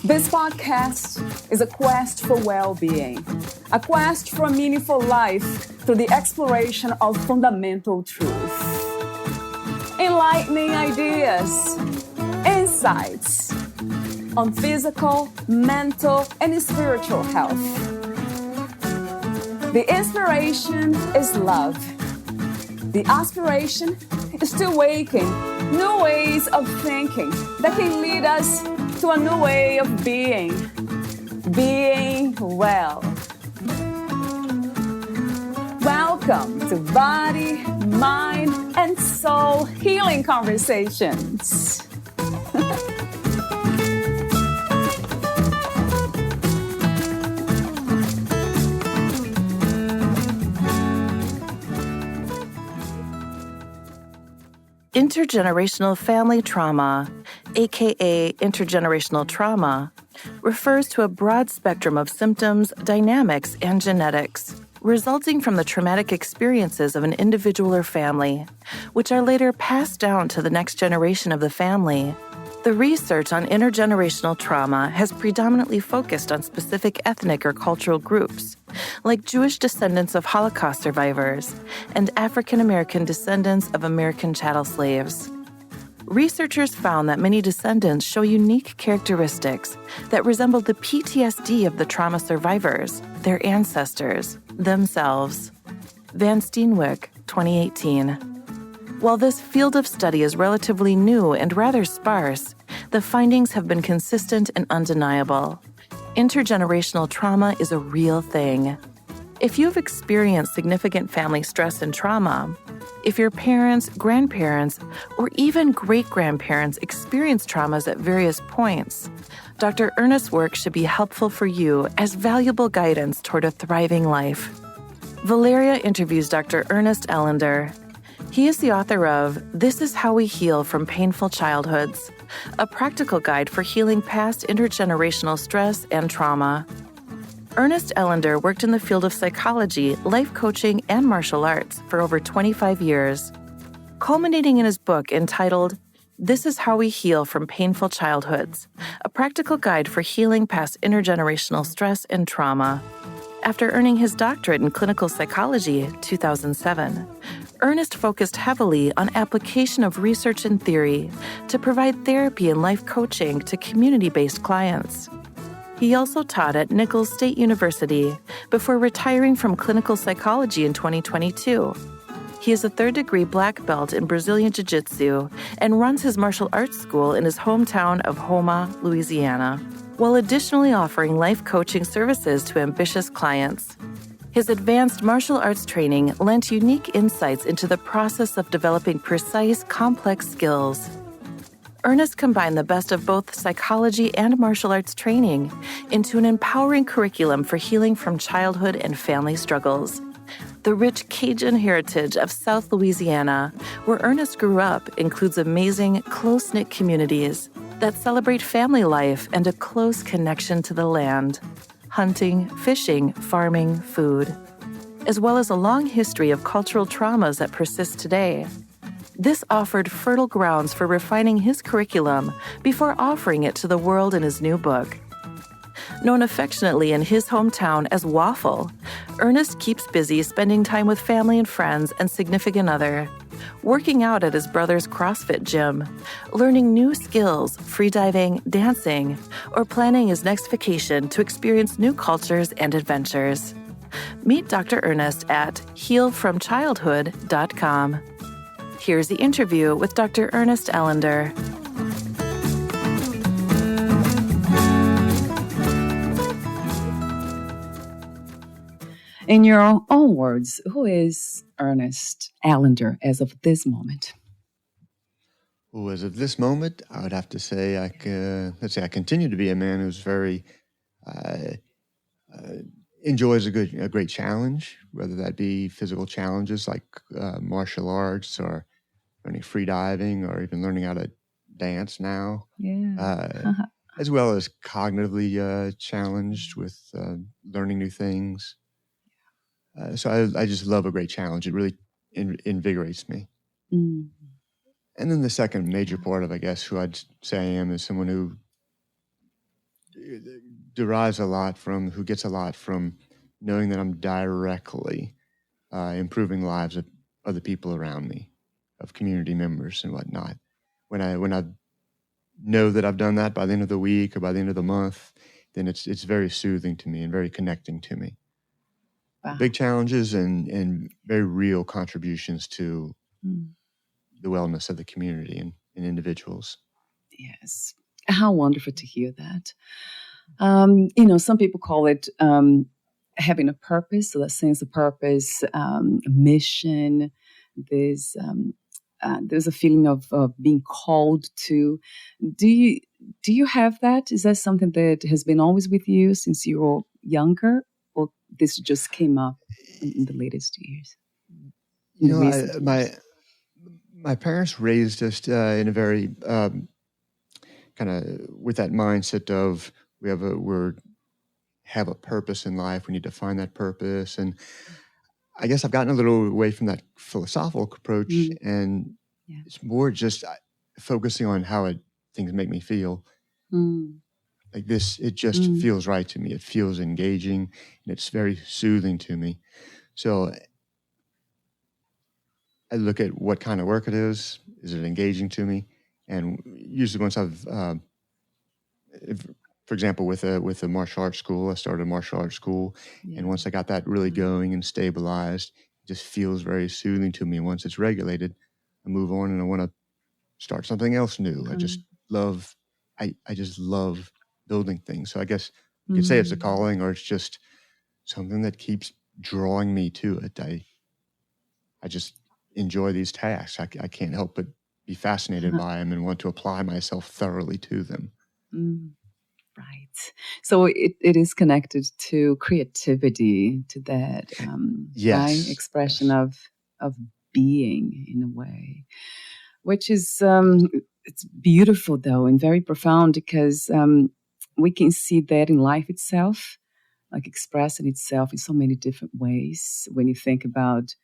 This podcast is a quest for well-being, a quest for a meaningful life through the exploration of fundamental truth. Enlightening ideas, insights on physical, mental, and spiritual health. The inspiration is love. The aspiration is to awaken new ways of thinking that can lead us to a new way of being well. Welcome to Body, Mind, and Soul Healing Conversations. Intergenerational family trauma, aka intergenerational trauma, refers to a broad spectrum of symptoms, dynamics, and genetics resulting from the traumatic experiences of an individual or family, which are later passed down to the next generation of the family. The research on intergenerational trauma has predominantly focused on specific ethnic or cultural groups, like Jewish descendants of Holocaust survivors and African American descendants of American chattel slaves. Researchers found that many descendants show unique characteristics that resemble the PTSD of the trauma survivors, their ancestors, themselves. Van Steenwyk, 2018. While this field of study is relatively new and rather sparse, the findings have been consistent and undeniable. Intergenerational trauma is a real thing. If you've experienced significant family stress and trauma, if your parents, grandparents, or even great-grandparents experienced traumas at various points, Dr. Ernest's work should be helpful for you as valuable guidance toward a thriving life. Valeria interviews Dr. Ernest Ellender. He is the author of This is How We Heal from Painful Childhoods, a practical guide for healing past intergenerational stress and trauma. Ernest Ellender worked in the field of psychology, life coaching, and martial arts for over 25 years, culminating in his book entitled This is How We Heal from Painful Childhoods, a practical guide for healing past intergenerational stress and trauma. After earning his doctorate in clinical psychology, 2007, Ernest focused heavily on application of research and theory to provide therapy and life coaching to community-based clients. He also taught at Nichols State University before retiring from clinical psychology in 2022. He is a third-degree black belt in Brazilian Jiu-Jitsu and runs his martial arts school in his hometown of Houma, Louisiana, while additionally offering life coaching services to ambitious clients. His advanced martial arts training lent unique insights into the process of developing precise, complex skills. Ernest combined the best of both psychology and martial arts training into an empowering curriculum for healing from childhood and family struggles. The rich Cajun heritage of South Louisiana, where Ernest grew up, includes amazing, close-knit communities that celebrate family life and a close connection to the land, hunting, fishing, farming, food, as well as a long history of cultural traumas that persist today. This offered fertile grounds for refining his curriculum before offering it to the world in his new book. Known affectionately in his hometown as Waffle, Ernest keeps busy spending time with family and friends and significant other, working out at his brother's CrossFit gym, learning new skills, freediving, dancing, or planning his next vacation to experience new cultures and adventures. Meet Dr. Ernest at healfromchildhood.com. Here's the interview with Dr. Ernest Ellender. In your own words, who is Ernest Ellender as of this moment? Well, as of this moment, I would have to say I continue to be a man who's very enjoys a great challenge, whether that be physical challenges like martial arts or learning free diving or even learning how to dance now. Yeah. As well as cognitively challenged with learning new things. So I just love a great challenge. It really invigorates me. Mm. And then the second major part of, I guess, who I'd say I am is someone who derives a lot from, who gets a lot from knowing that I'm directly improving the lives of other people around me, of community members and whatnot. When I know that I've done that by the end of the week or by the end of the month, then it's very soothing to me and very connecting to me. Wow. Big challenges and very real contributions to the wellness of the community and individuals. Yes. How wonderful to hear that. Some people call it having a purpose, so that sense of purpose, a mission. There's a feeling of being called to. Do you have that? Is that something that has been always with you since you were younger, or this just came up in the latest years? My parents raised us in a very kind of with that mindset of we have a purpose in life. We need to find that purpose. And I guess I've gotten a little away from that philosophical approach, and it's more just focusing on how things make me feel. Like this, it just feels right to me. It feels engaging, and it's very soothing to me. So I look at what kind of work it is. Is it engaging to me? And usually once I've, for example, with a martial arts school, I started a martial arts school. And once I got that really going and stabilized, it just feels very soothing to me. Once it's regulated, I move on and I want to start something else new. I just love building things. So I guess you could say it's a calling, or it's just something that keeps drawing me to it. I just enjoy these tasks. I can't help but be fascinated by them and want to apply myself thoroughly to them. Right. So it is connected to creativity, to that right? Expression of being in a way, which is it's beautiful though and very profound, because we can see that in life itself, like expressing itself in so many different ways. When you think about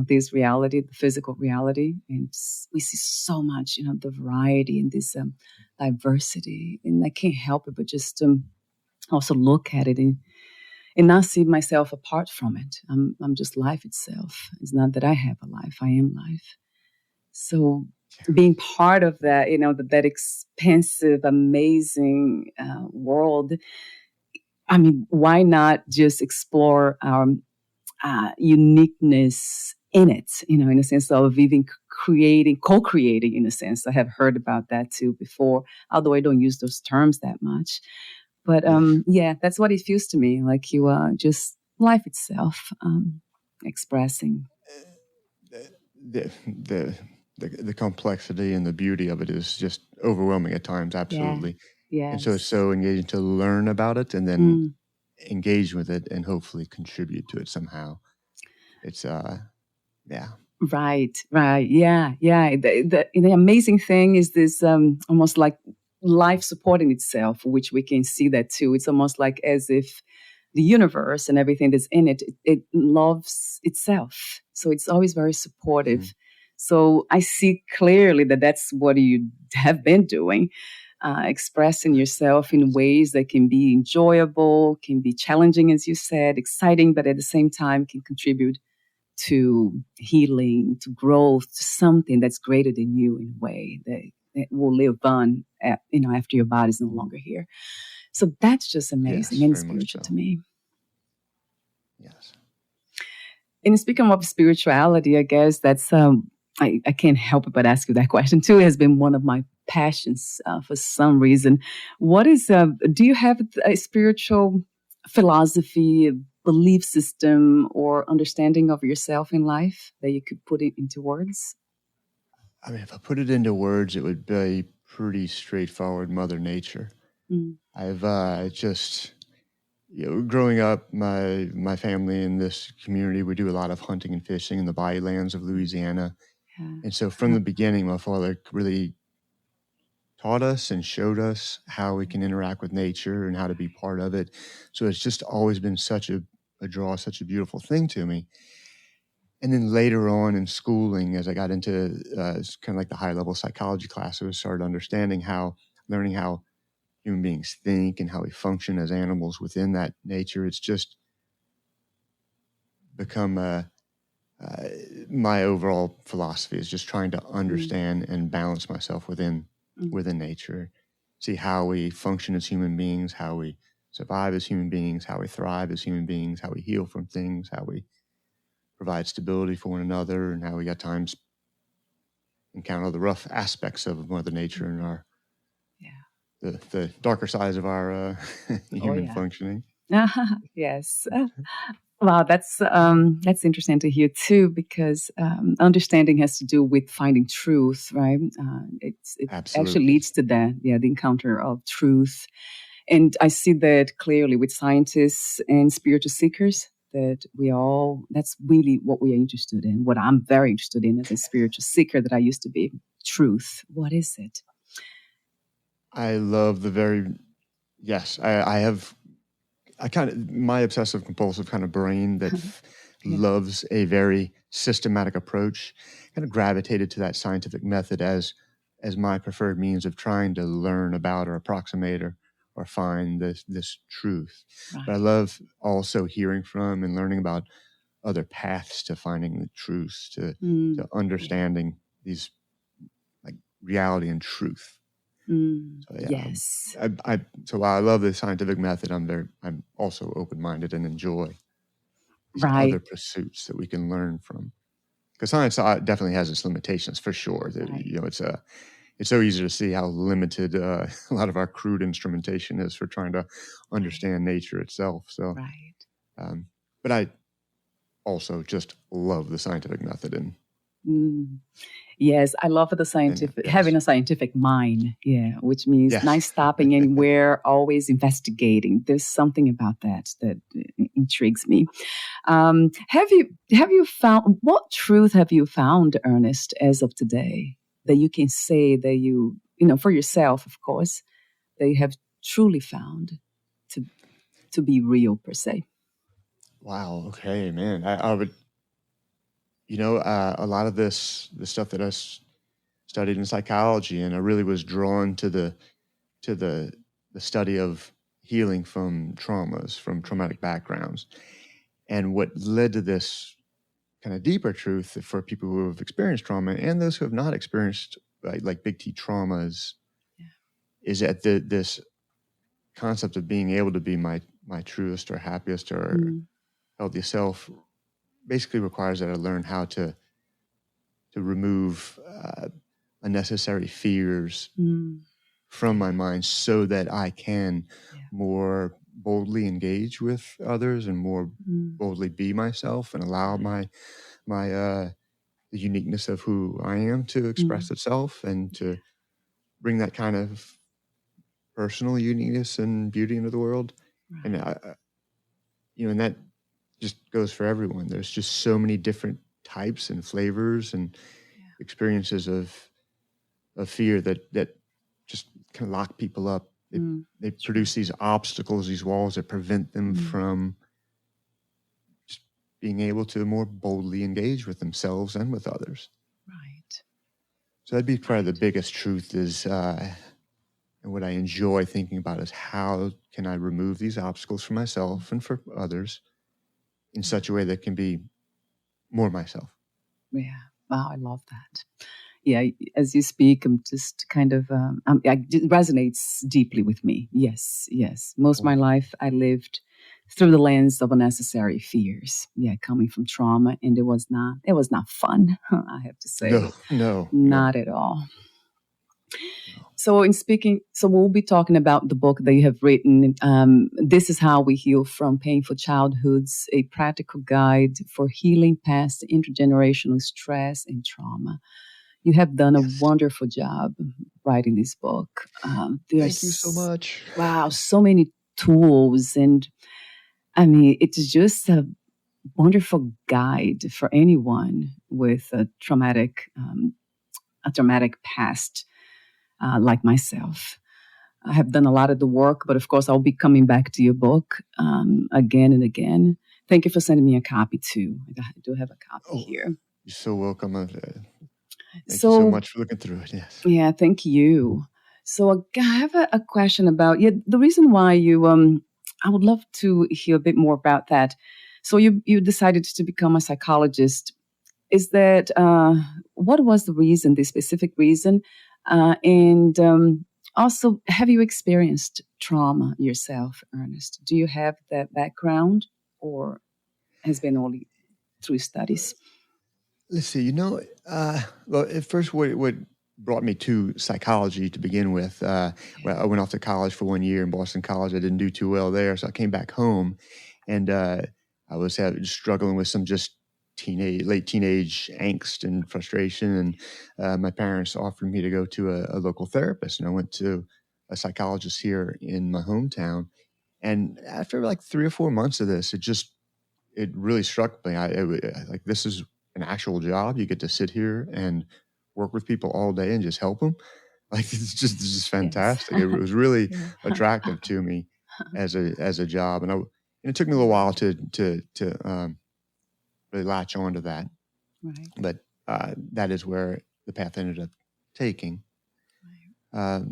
this reality, the physical reality, and we see so much the variety and this diversity, and I can't help it but just also look at it and not see myself apart from it. I'm just life itself. It's not that I have a life, I am life. So being part of that, that expansive, amazing world, I mean, why not just explore our uniqueness in it, in a sense of even co-creating, in a sense. I have heard about that too before, although I don't use those terms that much. But that's what it feels to me, like you are just life itself, expressing. The complexity and the beauty of it is just overwhelming at times, absolutely. Yeah. And so it's so engaging to learn about it and then engage with it and hopefully contribute to it somehow. It's Right. Yeah. The amazing thing is this almost like life supporting itself, which we can see that too. It's almost like as if the universe and everything that's in it, it loves itself. So it's always very supportive. So I see clearly that that's what you have been doing, expressing yourself in ways that can be enjoyable, can be challenging, as you said, exciting, but at the same time can contribute to healing, to growth, to something that's greater than you in a way that will live on, after your body's no longer here. So that's just amazing and spiritual to me. Yes. And speaking of spirituality, I guess that's I can't help it but ask you that question too. It has been one of my passions for some reason. What is? Do you have a spiritual philosophy, belief system, or understanding of yourself in life that you could put it into words? I mean, if I put it into words, it would be pretty straightforward. Mother Nature. I've just, growing up, my family in this community, we do a lot of hunting and fishing in the bayou-lands of Louisiana. And so from the beginning, my father really taught us and showed us how we can interact with nature and how to be part of it. So it's just always been such a draw is such a beautiful thing to me. And then later on in schooling, as I got into kind of like the high level psychology classes, started learning how human beings think and how we function as animals within that nature. It's just become my overall philosophy is just trying to understand and balance myself within nature, see how we function as human beings, how we survive as human beings, how we thrive as human beings, how we heal from things, how we provide stability for one another, and how we at times encounter the rough aspects of Mother Nature and our the darker sides of our human functioning. Yes. Wow, that's interesting to hear too, because understanding has to do with finding truth, right? It actually leads to that, the encounter of truth. And I see that clearly with scientists and spiritual seekers, that that's really what we are interested in, what I'm very interested in as a spiritual seeker that I used to be. Truth. What is it? I love my obsessive compulsive kind of brain that loves a very systematic approach, kind of gravitated to that scientific method as my preferred means of trying to learn about or approximate or find this truth. Right. But I love also hearing from and learning about other paths to finding the truth, to understanding these like reality and truth. So, yes. So while I love the scientific method, I'm also open-minded and enjoy these other pursuits that we can learn from. Because science definitely has its limitations for sure. It's so easy to see how limited a lot of our crude instrumentation is for trying to understand nature itself. So, but I also just love the scientific method and. Yes, I love having a scientific mind. Yeah, which means not stopping anywhere, always investigating. There's something about that intrigues me. Have you found what truth have you found, Ernest, as of today, that you can say that you for yourself, of course, that you have truly found to be real per se? Wow. Okay, man. I would. A lot of the stuff that I studied in psychology, and I really was drawn to the study of healing from traumas, from traumatic backgrounds. And what led to this kind of deeper truth for people who have experienced trauma and those who have not experienced like big T traumas is that this concept of being able to be my truest or happiest or healthiest self basically requires that I learn how to remove unnecessary fears from my mind so that I can more boldly engage with others and more boldly be myself and allow the uniqueness of who I am to express itself and to bring that kind of personal uniqueness and beauty into the world. Right. And and that just goes for everyone. There's just so many different types and flavors and experiences of fear that just kind of lock people up. They produce these obstacles, these walls that prevent them from just being able to more boldly engage with themselves and with others. Right. So that'd be probably the biggest truth is, and what I enjoy thinking about is how can I remove these obstacles for myself and for others in such a way that can be more myself. Yeah. Wow, I love that. Yeah, as you speak, I'm just kind of, it resonates deeply with me. Yes. Most of my life, I lived through the lens of unnecessary fears. Yeah, coming from trauma, and it was not fun, I have to say. Not at all. So we'll be talking about the book that you have written. This is How We Heal from Painful Childhoods, a practical guide for healing past intergenerational stress and trauma. You have done a wonderful job writing this book. Thank you so much. Wow, so many tools. And I mean, it's just a wonderful guide for anyone with a traumatic past. Like myself. I have done a lot of the work, but of course I'll be coming back to your book again and again Thank you for sending me a copy too. I do have a copy here. You're so welcome. Thank you so much for looking through it. Yes. Yeah, thank you. So I have a question about the reason why you. I would love to hear a bit more about that. So you decided to become a psychologist. Is that what was the reason, the specific reason, and also have you experienced trauma yourself, Ernest? Do you have that background, or has been only through studies? Let's see. Well, at first, what brought me to psychology to begin with. Well, I went off to college for 1 year in Boston College. I didn't do too well there, so I came back home, and I was struggling with some just late teenage angst and frustration. And my parents offered me to go to a local therapist, and I went to a psychologist here in my hometown. And after like 3 or 4 months of this, it really struck me. Like, this is an actual job. You get to sit here and work with people all day and just help them. Like, it's just fantastic. Yes. It was really attractive to me as a job. And it took me a little while to really latch on to that. Right. But that is where the path ended up taking. Right.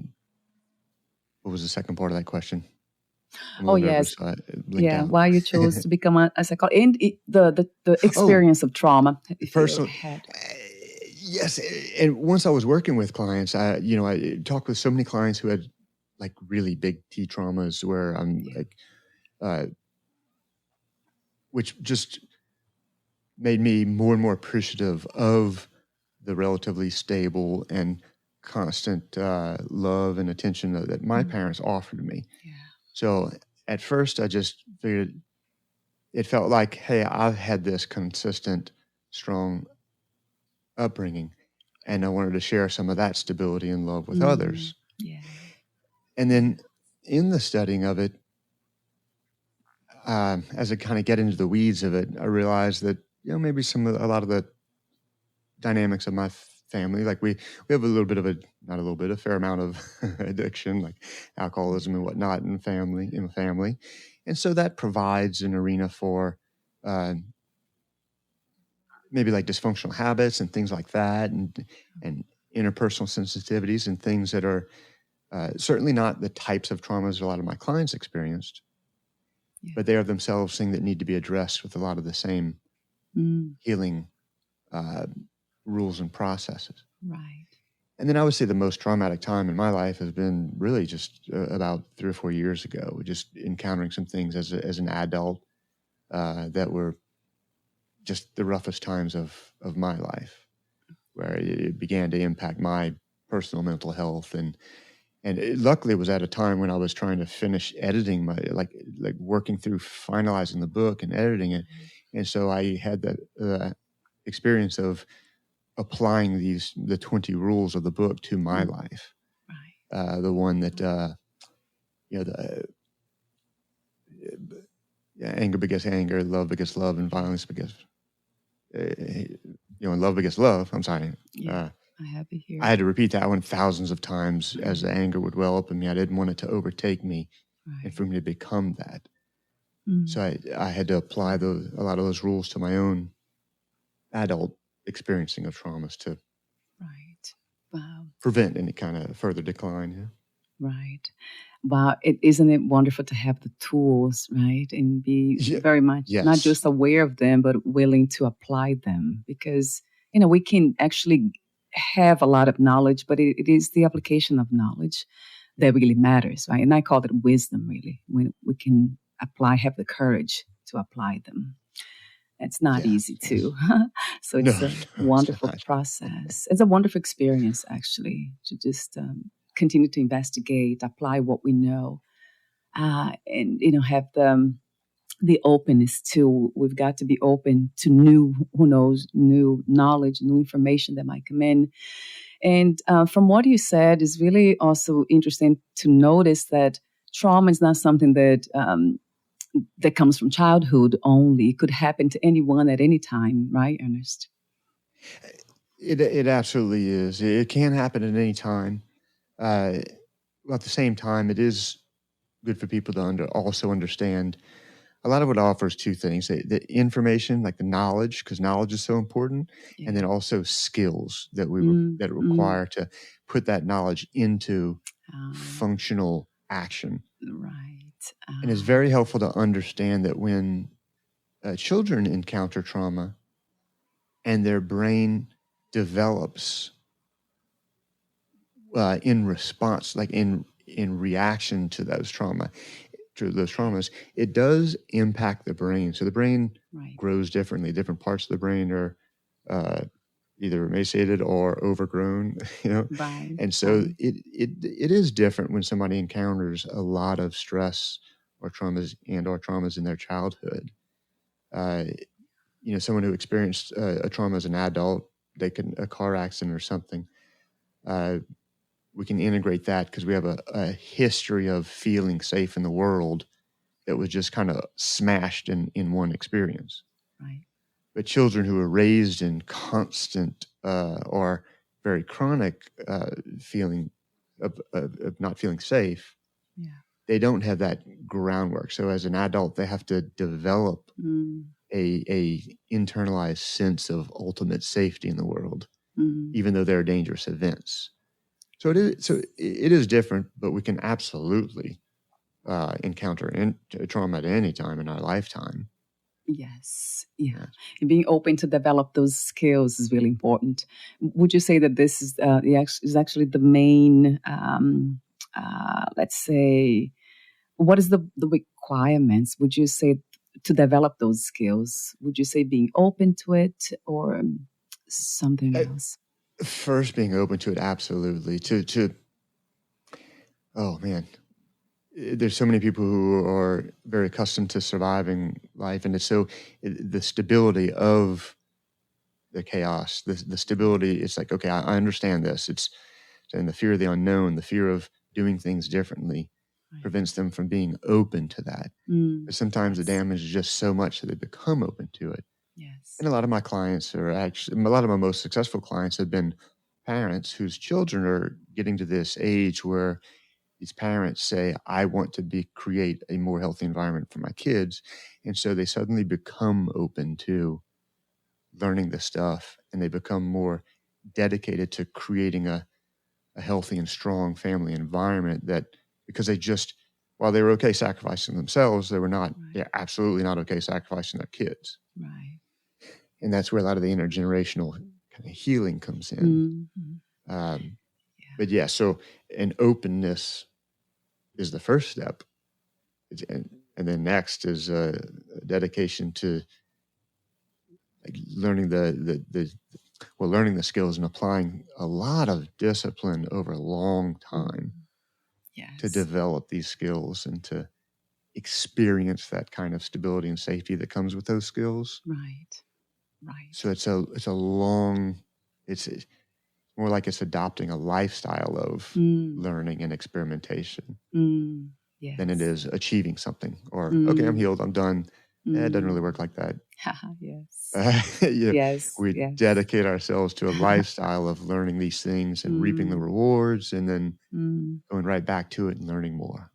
What was the second part of that question? Yes. Why you chose to become a psychologist, and the experience of trauma personally had. Yes, and once I was working with clients, I talked with so many clients who had like really big T traumas, where I'm which just made me more and more appreciative of the relatively stable and constant love and attention that my parents offered me. Yeah. So at first, I just figured it felt like, hey, I've had this consistent, strong upbringing, and I wanted to share some of that stability and love with others. Yeah. And then in the studying of it, as I kind of get into the weeds of it, I realized that maybe a lot of the dynamics of my family, like we have a fair amount of addiction, like alcoholism and whatnot in the family. And so that provides an arena for maybe like dysfunctional habits and things like that, and interpersonal sensitivities and things that are certainly not the types of traumas a lot of my clients experienced, but they are themselves things that need to be addressed with a lot of the same healing rules and processes. Right. And then I would say the most traumatic time in my life has been really just about 3 or 4 years ago, just encountering some things as an adult that were just the roughest times of my life, where it began to impact my personal mental health. And luckily it was at a time when I was trying to finish editing like working through finalizing the book and editing it. And so I had the experience of applying the 20 rules of the book to my life. Right. The one that, anger begets anger, love begets love, and violence begets, and love begets love. I'm sorry. Yeah, I have it here. I had to repeat that one thousands of times as the anger would well up in me. I didn't want it to overtake me and for me to become that. So I had to apply a lot of those rules to my own adult experiencing of traumas to prevent any kind of further decline. Yeah. Right. Wow. Isn't it wonderful to have the tools, right? And be very much not just aware of them, but willing to apply them, because, we can actually have a lot of knowledge, but it is the application of knowledge that really matters, right? And I call it wisdom, really, when we can have the courage to apply them. It's not easy too. So it's a wonderful process. It's a wonderful experience, actually, to just continue to investigate, apply what we know, and have the openness to. We've got to be open to new knowledge, new information that might come in. And from what you said, is really also interesting to notice that trauma is not something that comes from childhood only. It could happen to anyone at any time, right, Ernest? It absolutely is. It can happen at any time. At the same time, it is good for people to also understand a lot of it offers two things: the information, like the knowledge, because knowledge is so important, and then also skills that that require to put that knowledge into functional action. Right. And it's very helpful to understand that when children encounter trauma and their brain develops in response, like in reaction to those traumas, it does impact the brain. So the brain grows differently. Different parts of the brain are either emaciated or overgrown, and so it is different when somebody encounters a lot of stress or traumas in their childhood. Someone who experienced a trauma as an adult, a car accident or something, we can integrate that because we have a history of feeling safe in the world that was just kind of smashed in one experience. Right. But children who are raised in constant or very chronic feeling of not feeling safe, they don't have that groundwork. So as an adult, they have to develop a internalized sense of ultimate safety in the world, even though there are dangerous events. So it is different, but we can absolutely encounter trauma at any time in our lifetime. Yes. Yeah. And being open to develop those skills is really important. Would you say that this is actually the main, let's say, what is the requirements, would you say, to develop those skills? Would you say being open to it or something else? First, being open to it, absolutely. Oh man, there's so many people who are very accustomed to surviving life, and the stability of the chaos, the stability. It's like, okay, I understand this. And the fear of the unknown, the fear of doing things differently, prevents them from being open to that. But sometimes the damage is just so much that they become open to it. Yes. And a lot of my most successful clients have been parents whose children are getting to this age where these parents say, I want to create a more healthy environment for my kids. And so they suddenly become open to learning this stuff, and they become more dedicated to creating a healthy and strong family environment because while they were okay sacrificing themselves, they're absolutely not okay sacrificing their kids. Right. And that's where a lot of the intergenerational kind of healing comes in. But so an openness is the first step. And then next is a dedication to learning learning the skills and applying a lot of discipline over a long time to develop these skills and to experience that kind of stability and safety that comes with those skills. Right. So it's more like it's adopting a lifestyle of learning and experimentation than it is achieving something or, okay, I'm healed, I'm done. It doesn't really work like that. We dedicate ourselves to a lifestyle of learning these things and reaping the rewards, and then going right back to it and learning more.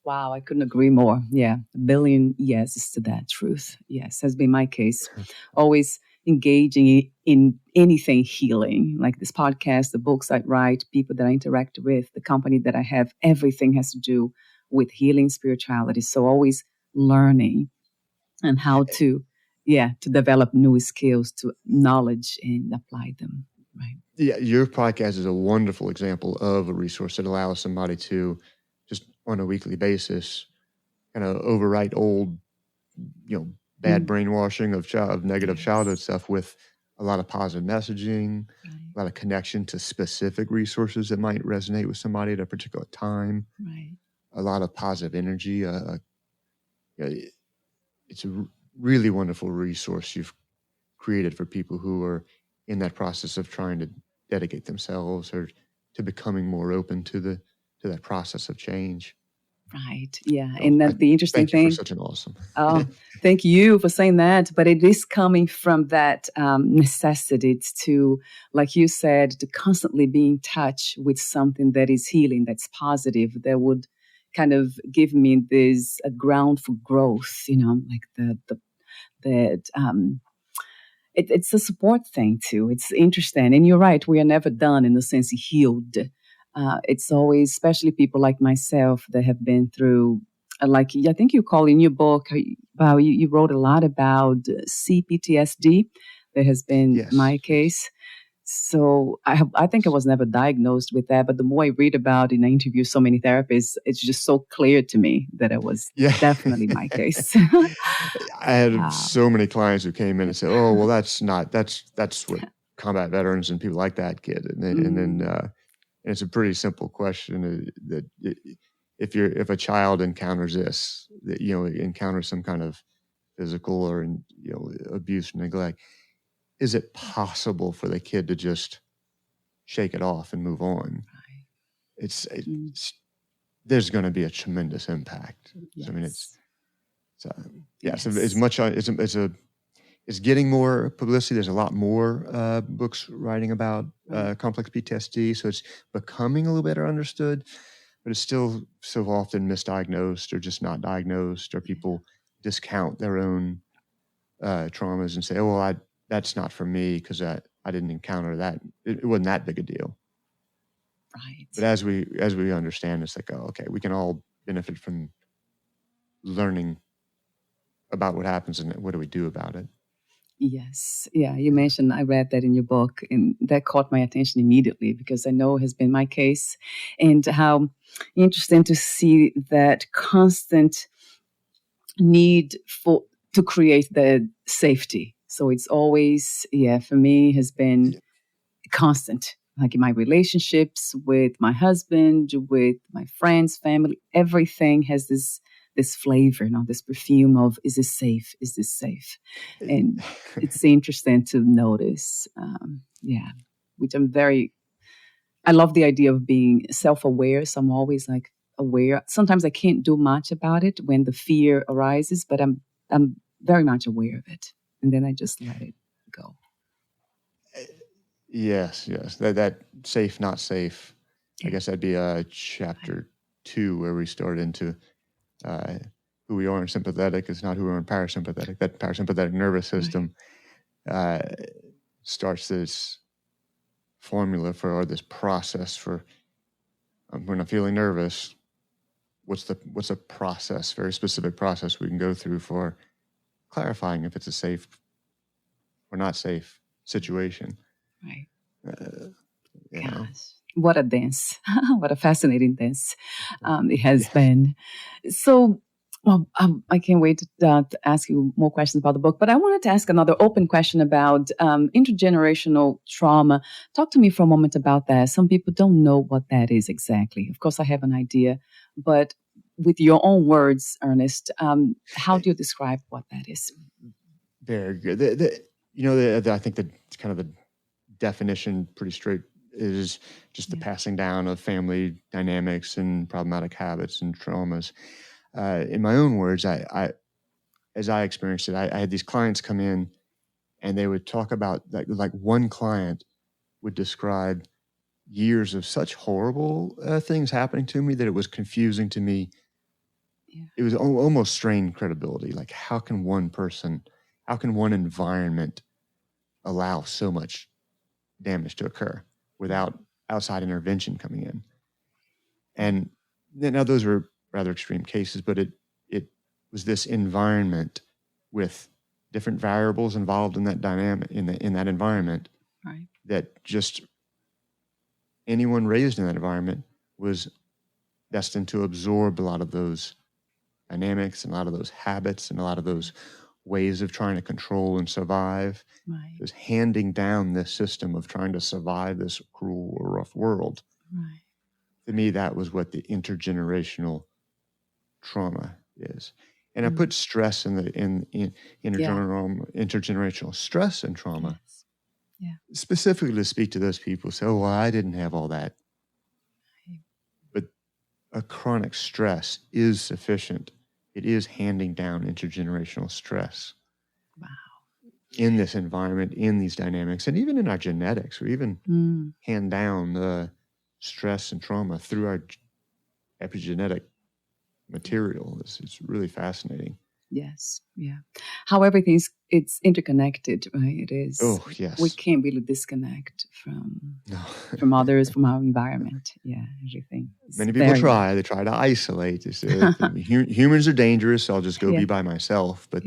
Wow, I couldn't agree more. Yeah, a billion yeses to that truth. Yes, has been my case. Always engaging in anything healing, like this podcast, the books I write, people that I interact with, the company that I have, everything has to do with healing spirituality. So always learning and how to develop new skills, to knowledge and apply them. Right. Yeah, your podcast is a wonderful example of a resource that allows somebody to just on a weekly basis kind of overwrite old, bad brainwashing of negative childhood stuff with a lot of positive messaging, a lot of connection to specific resources that might resonate with somebody at a particular time, a lot of positive energy. It's a really wonderful resource you've created for people who are in that process of trying to dedicate themselves or to becoming more open to that process of change. Right. Yeah. So and the interesting thing. Thank you for such an awesome. Thank you for saying that. But it is coming from that necessity to, like you said, to constantly be in touch with something that is healing, that's positive, that would, kind of give me this a ground for growth, like it's a support thing too. It's interesting. And you're right, we are never done in the sense healed. It's always, especially people like myself that have been through, like I think you call in your book, you wrote a lot about CPTSD. That has been my case. So I think I was never diagnosed with that, but the more I read about it and I interview so many therapists, it's just so clear to me that it was definitely my case. I had so many clients who came in and said, "Oh, well, that's what combat veterans and people like that get." And then it's a pretty simple question that if a child encounters this, that encounters some kind of physical or abuse, neglect, is it possible for the kid to just shake it off and move on? It's there's going to be a tremendous impact. Yes. I mean, so as much it's getting more publicity. There's a lot more books writing about complex PTSD, so it's becoming a little better understood, but it's still so often misdiagnosed or just not diagnosed, or people discount their own traumas and say, "Oh, well, that's not for me because I didn't encounter that. It wasn't that big a deal." Right. But as we understand, it's like, oh, okay, we can all benefit from learning about what happens and what do we do about it. Yes. Yeah. You mentioned, I read that in your book, and that caught my attention immediately because I know it has been my case, and how interesting to see that constant need to create the safety. So it's always, for me, has been constant. Like in my relationships with my husband, with my friends, family, everything has this flavor, this perfume of, is this safe? Is this safe? And it's interesting to notice. Which I love the idea of being self-aware. So I'm always like aware. Sometimes I can't do much about it when the fear arises, but I'm very much aware of it. And then I just let it go. Yes. That safe, not safe. I guess that'd be chapter 2 where we start into who we are in sympathetic is not who we are in parasympathetic. That parasympathetic nervous system starts this formula or this process for when I'm feeling nervous. What's a process, very specific process we can go through for clarifying if it's a safe or not safe situation. Right. Gosh, what a dance. What a fascinating dance it has been. So, I can't wait to ask you more questions about the book, but I wanted to ask another open question about intergenerational trauma. Talk to me for a moment about that. Some people don't know what that is exactly. Of course, I have an idea, but with your own words, Ernest, how do you describe what that is? Very good. I think that kind of the definition pretty straight is just the passing down of family dynamics and problematic habits and traumas. In my own words, as I experienced it, I had these clients come in and they would talk about like one client would describe years of such horrible things happening to me that it was confusing to me. Yeah. It was almost strained credibility. Like, how can one environment allow so much damage to occur without outside intervention coming in? And now those were rather extreme cases, but it was this environment with different variables involved in that dynamic, in that environment, right, that just anyone raised in that environment was destined to absorb a lot of those dynamics and a lot of those habits and a lot of those ways of trying to control and survive. Right. It was handing down this system of trying to survive this cruel or rough world. Right. To me, that was what the intergenerational trauma is. And I put stress in intergenerational stress and trauma. Yes. Yeah. Specifically to speak to those people who say, "Oh, well, I didn't have all that." Right. But a chronic stress is sufficient. It is handing down intergenerational stress. Wow. In this environment, in these dynamics, and even in our genetics, we even hand down the stress and trauma through our epigenetic material. It's really fascinating. Yes, yeah. How everything it's interconnected, right? It is. Oh, yes. We can't really disconnect from others, from our environment. Yeah, everything. Many people try. They try to isolate. They say humans are dangerous, so I'll just go be by myself. But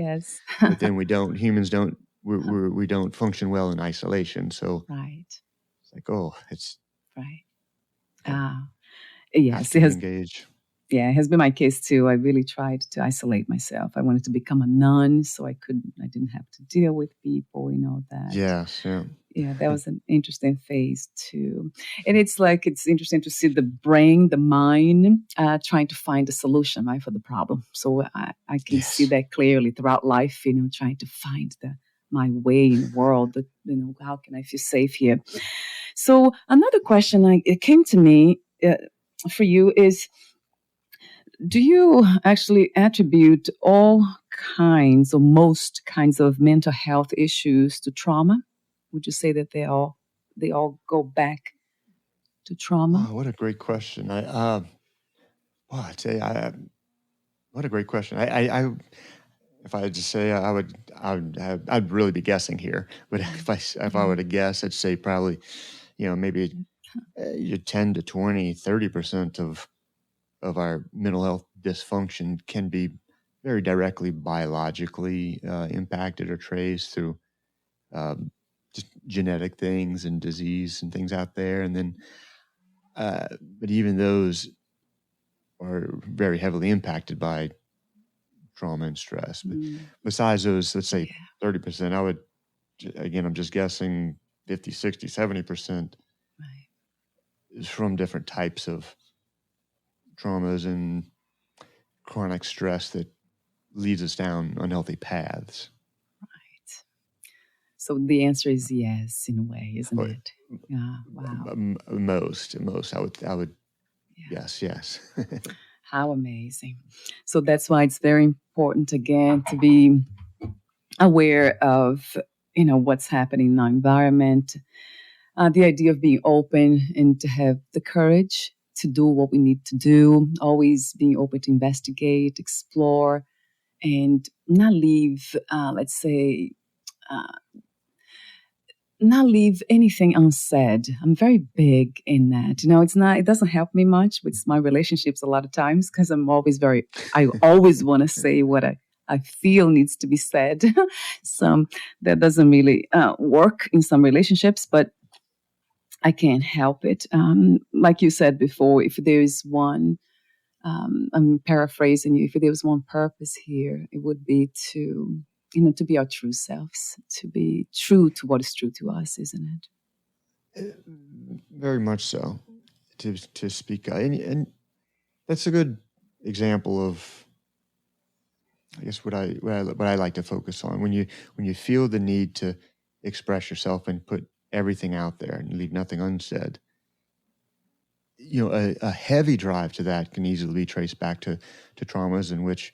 but then we don't. Humans don't. We don't function well in isolation. So it's like, it's right. Yes, it has engage. Yeah, it has been my case too. I really tried to isolate myself. I wanted to become a nun so I didn't have to deal with people and all that. Yes, yeah. Yeah, that was an interesting phase too. And it's interesting to see the brain, the mind, trying to find a solution, right, for the problem. So I can see that clearly throughout life, trying to find my way in the world, how can I feel safe here? So another question it came to me for you is, do you actually attribute all kinds or most kinds of mental health issues to trauma? Would you say that they all go back to trauma? Oh, what a great question! I'd say what a great question. If I had to say, I'd really be guessing here. But if I were to guess, I'd say probably, maybe 10 to 20, 30% of our mental health dysfunction can be very directly biologically impacted or traced through just genetic things and disease and things out there. And then, but even those are very heavily impacted by trauma and stress. But besides those, let's say 30%, I'm just guessing 50, 60, 70% is from different types of traumas and chronic stress that leads us down unhealthy paths. Right. So the answer is yes, in a way, isn't it? Yeah. Wow. Most. I would. Yes. How amazing. So that's why it's very important, again, to be aware of, what's happening in our environment, the idea of being open and to have the courage to do what we need to do, always being open to investigate, explore, and not leave, not leave anything unsaid. I'm very big in that. It doesn't help me much with my relationships a lot of times because I always want to say what I feel needs to be said. So that doesn't really work in some relationships, but I can't help it. Like you said before, if there's one, I'm paraphrasing you, if there was one purpose here, it would be to be our true selves, to be true to what is true to us, isn't it? Very much so. To speak, and that's a good example of, I guess, what I like to focus on. When you feel the need to express yourself and put everything out there and leave nothing unsaid, a heavy drive to that can easily be traced back to traumas in which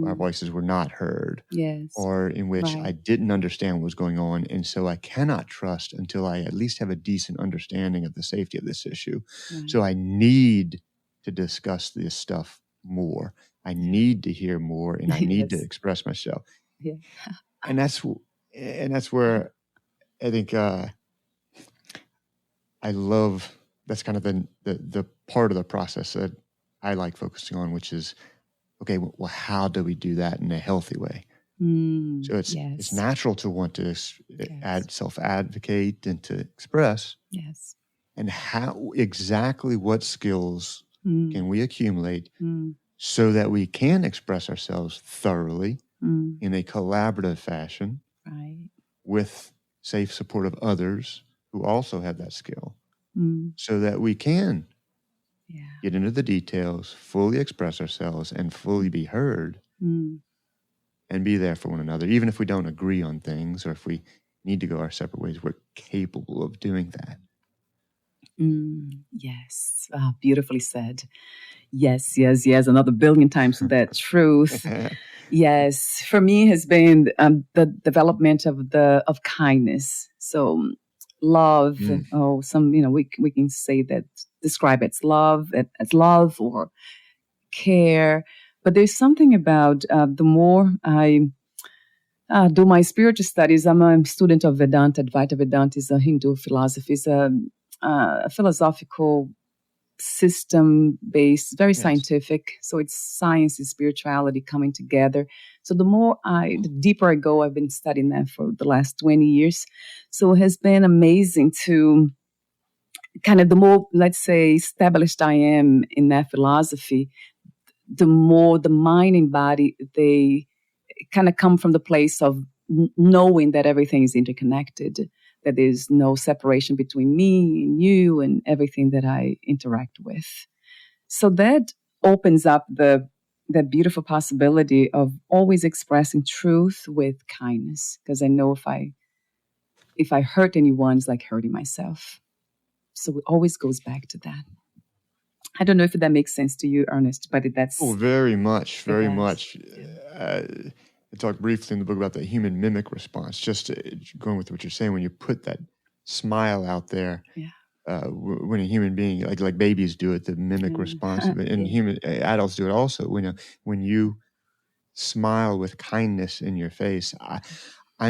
our voices were not heard, or in which I didn't understand what was going on, and so I cannot trust until I at least have a decent understanding of the safety of this issue. So I need to discuss this stuff more. I need to hear more, and I need to express myself. Yeah. And that's where I think I love. That's kind of the part of the process that I like focusing on, which is, okay, well, how do we do that in a healthy way? So it's natural to want to self-advocate and to express. Yes. And what skills can we accumulate so that we can express ourselves thoroughly in a collaborative fashion with safe support of others who also have that skill. So that we can get into the details, fully express ourselves, and fully be heard, and be there for one another. Even if we don't agree on things, or if we need to go our separate ways, we're capable of doing that. Yes, beautifully said. Yes. Another billion times that truth. Yes, for me has been the development of kindness. So love. We can say that, describe it as love, or care. But there's something about the more I do my spiritual studies. I'm a student of Vedanta. Advaita Vedanta is a Hindu philosophy. It's a philosophical system-based, very scientific. So it's science and spirituality coming together. So the deeper I go, I've been studying that for the last 20 years. So it has been amazing to kind of the more, let's say, established I am in that philosophy, the more the mind and body, they kind of come from the place of knowing that everything is interconnected, that there's no separation between me and you and everything that I interact with. So that opens up that beautiful possibility of always expressing truth with kindness, because I know if I hurt anyone, it's like hurting myself. So it always goes back to that. I don't know if that makes sense to you, Ernest, but that's... Oh, very much, very much. I talked briefly in the book about the human mimic response, just going with what you're saying, when you put that smile out there, when a human being, like babies do it, the mimic response, and human adults do it also. When you smile with kindness in your face, I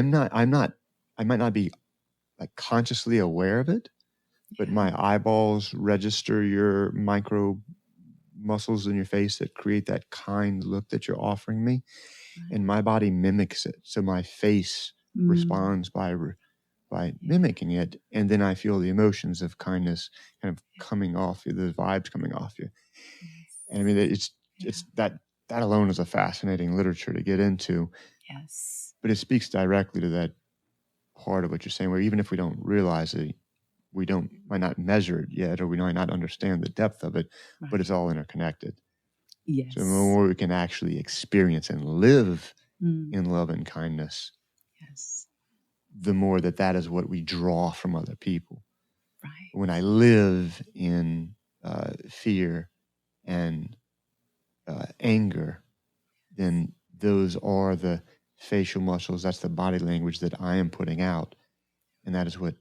might not be like consciously aware of it, but my eyeballs register your micro muscles in your face that create that kind look that you're offering me, and my body mimics it. So my face responds by mimicking it, and then I feel the emotions of kindness kind of coming off you, the vibes coming off you. And I mean, it's that alone is a fascinating literature to get into. Yes, but it speaks directly to that part of what you're saying, where even if we don't realize it, might not measure it yet, or we might not understand the depth of it, but it's all interconnected. Yes. So the more we can actually experience and live in love and kindness, the more that is what we draw from other people. Right. When I live in fear and anger, then those are the facial muscles, that's the body language that I am putting out, and that is what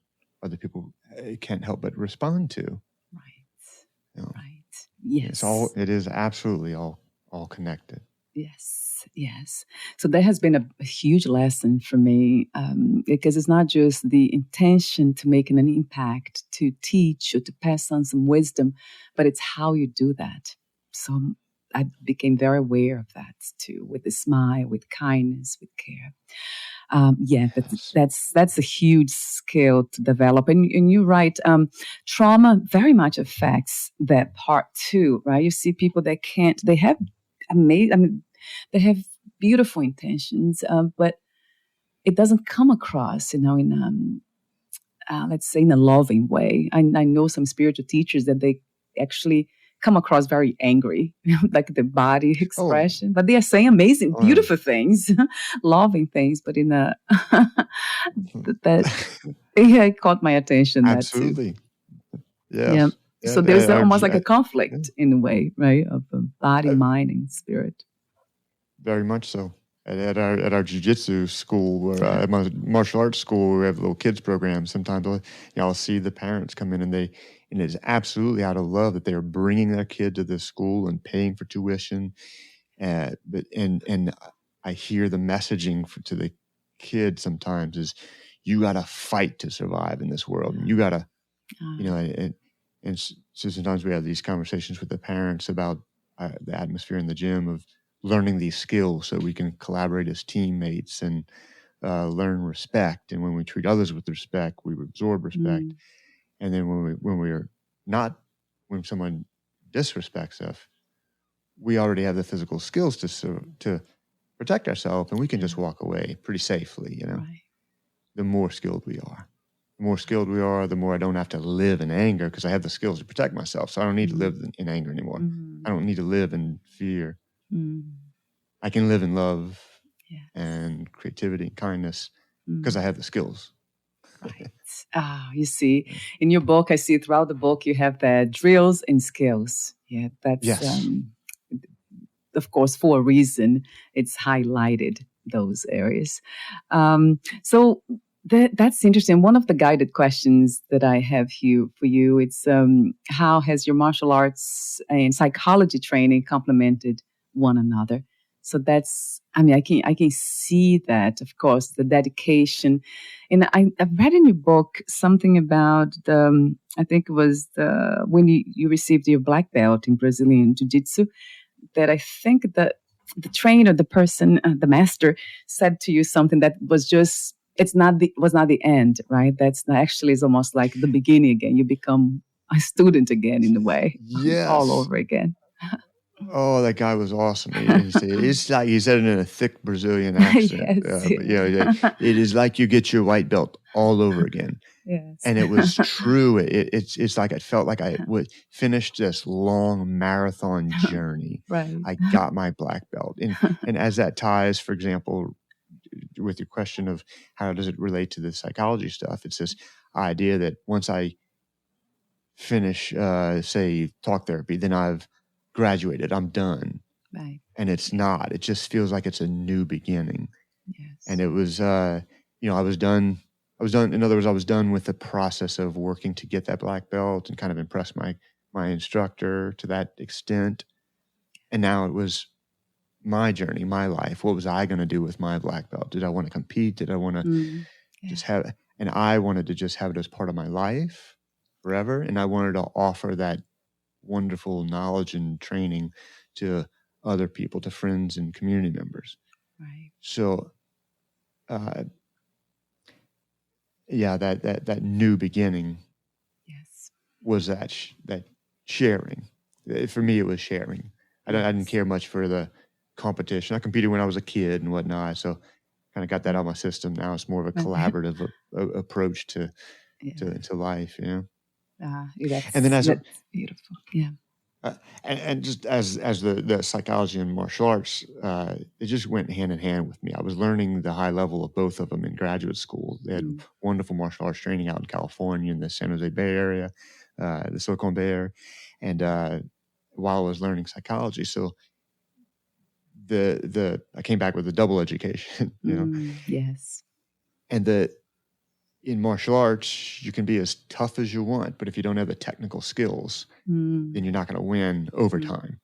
other people can't help but respond to. Right. Right. Yes. It is absolutely all connected. Yes. So that has been a huge lesson for me, because it's not just the intention to make an impact, to teach or to pass on some wisdom, but it's how you do that. So I became very aware of that too, with a smile, with kindness, with care. That's a huge skill to develop. And you're right, trauma very much affects that part too, right? You see people that they have amazing, they have beautiful intentions, but it doesn't come across, in let's say, in a loving way. I know some spiritual teachers that they actually come across very angry, like the body expression, but they are saying amazing, beautiful things, loving things, but in a it caught my attention. Absolutely. That too. Yes. Yeah. So there's almost like a conflict in a way, right, of body, mind, and spirit. Very much so. At our jiu-jitsu school, at my martial arts school, we have a little kids program. Sometimes I'll see the parents come in, and it's absolutely out of love that they're bringing their kid to this school and paying for tuition. But I hear the messaging to the kid sometimes is, you got to fight to survive in this world, and you got to, and so sometimes we have these conversations with the parents about the atmosphere in the gym of learning these skills so we can collaborate as teammates and learn respect. And when we treat others with respect, we absorb respect. And then when someone disrespects us, we already have the physical skills to protect ourselves, and we can just walk away pretty safely. Right. The more skilled we are. The more skilled we are, the more I don't have to live in anger, because I have the skills to protect myself. So I don't need to live in anger anymore. I don't need to live in fear. I can live in love and creativity and kindness because I have the skills. Right. You see, in your book, I see throughout the book, you have the drills and skills. Yeah, that's, of course, for a reason, it's highlighted those areas. So That's interesting. One of the guided questions that I have here for you, it's how has your martial arts and psychology training complemented one another? So that's, I can see that, of course, the dedication. And I've read in your book something about I think it was when you received your black belt in Brazilian Jiu-Jitsu, that I think that the trainer, the person, the master said to you something that was just, was not the end, right? That's actually is almost like the beginning again. You become a student again in a way, all Yes. over again. Oh, that guy was awesome. It's like he said it in a thick Brazilian accent. Yes. But it is like you get your white belt all over again. Yes. And it was true. It's like it felt like I would finish this long marathon journey. Right. I got my black belt. And as that ties, for example, with your question of how does it relate to the psychology stuff, it's this idea that once I finish, say, talk therapy, then I've graduated, I'm done. Right. And it's not. It just feels like it's a new beginning. Yes. And it was, I was done. In other words, I was done with the process of working to get that black belt and kind of impress my instructor to that extent. And now it was my journey, my life. What was I going to do with my black belt? Did I want to compete? Did I want to just have, and I wanted to just have it as part of my life forever. And I wanted to offer that wonderful knowledge and training to other people, to friends and community members. Right. So, that new beginning, yes, was that sharing. For me, it was sharing. I didn't care much for the competition. I competed when I was a kid and whatnot, so kind of got that out of my system. Now it's more of a collaborative approach to life. That's and then that's beautiful. Yeah. And just as the psychology and martial arts, it just went hand in hand with me. I was learning the high level of both of them in graduate school. They had wonderful martial arts training out in California, in the San Jose Bay Area, the Silicon Bay Area, and while I was learning psychology, so I came back with a double education. Yes. And in martial arts, you can be as tough as you want, but if you don't have the technical skills, then you're not going to win over time.